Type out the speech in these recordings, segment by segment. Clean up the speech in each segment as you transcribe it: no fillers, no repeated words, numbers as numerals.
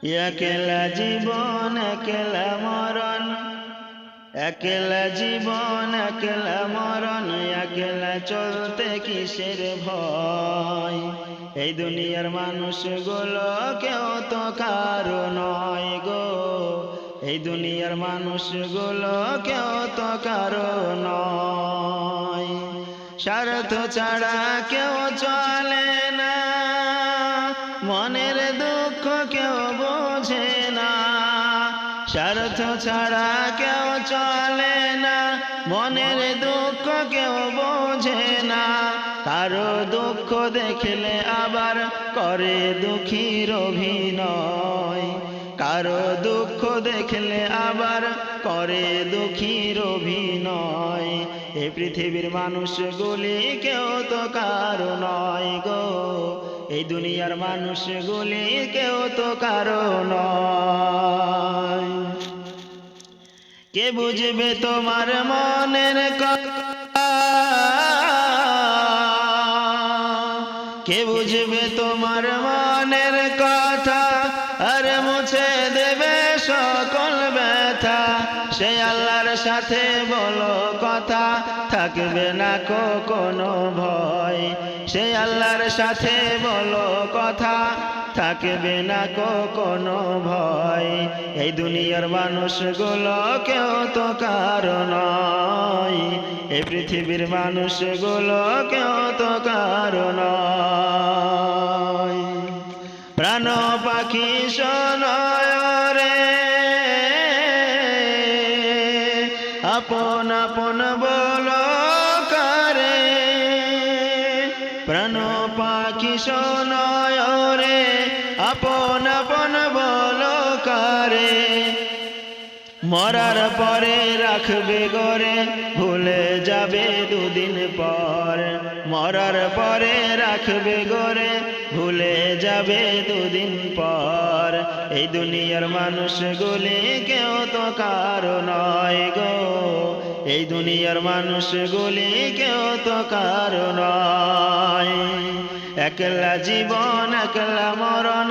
একলা জীবন একলা মরণ, একলা জীবন একলা মরণ, একলা চলতে কিসের ভয়। এই দুনিয়ার মানুষগুলো কেউ তো কারো নয় গো, এই দুনিয়ার মানুষগুলো কেউ তো কারো নয়। স্বার্থ ছাড়া কেউ চলে না, মনের দুঃখ কেউ বোঝে না। স্বার্থ ছাড়া কেউ চলে না, মনের দুঃখ কেউ বোঝে না। কারো দুঃখ দেখলে আবার করে দুঃখীর অভিনয়, কারো দুঃখ দেখলে আবার করে দুঃখীর অভিনয়। এই পৃথিবীর মানুষগুলি কেউ তো কারো নয় গো, এই দুনিয়ার মানুষগুলি কেউ তো কারো নয়। কে বুঝবে তোমার মনের কথা, কে বুঝবে তোমার মনের কথা, আর মুছে দেবে সকল ব্যথা। সে আল্লাহর সাথে বলো কথা, থাকবে না কোনো ভয়। সে আল্লাহর সাথে বলো কথা, থাকবে না কোনো ভয়। এই দুনিয়ার মানুষগুলো কেউ তো কারো নয়, এই পৃথিবীর মানুষগুলো কেউ তো কারো নয়। প্রাণ পাখি শোনয় রে, আপন আপন বলো কারে। প্রাণ পাখি শোনয় রে, আপন আপন বলো কারে। মরার পরে রাখবে গরে, ভুলে যাবে দুদিন পর। মরার পরে রাখবে গরে, ভুলে যাবে দুদিন পর। এই দুনিয়ার মানুষগুলি কেউ তো কারো নয় গো, এই দুনিয়ার মানুষগুলি কেউ তো কারো নয়। একলা জীবন একলা মরণ,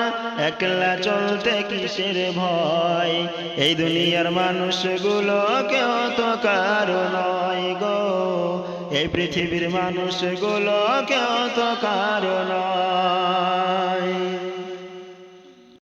একলা চলতে কিসের ভয়। এই দুনিয়ার মানুষগুলো কেউ তো কারো নয় গো, এই পৃথিবীর মানুষগুলো কেউ তো কারো নয়।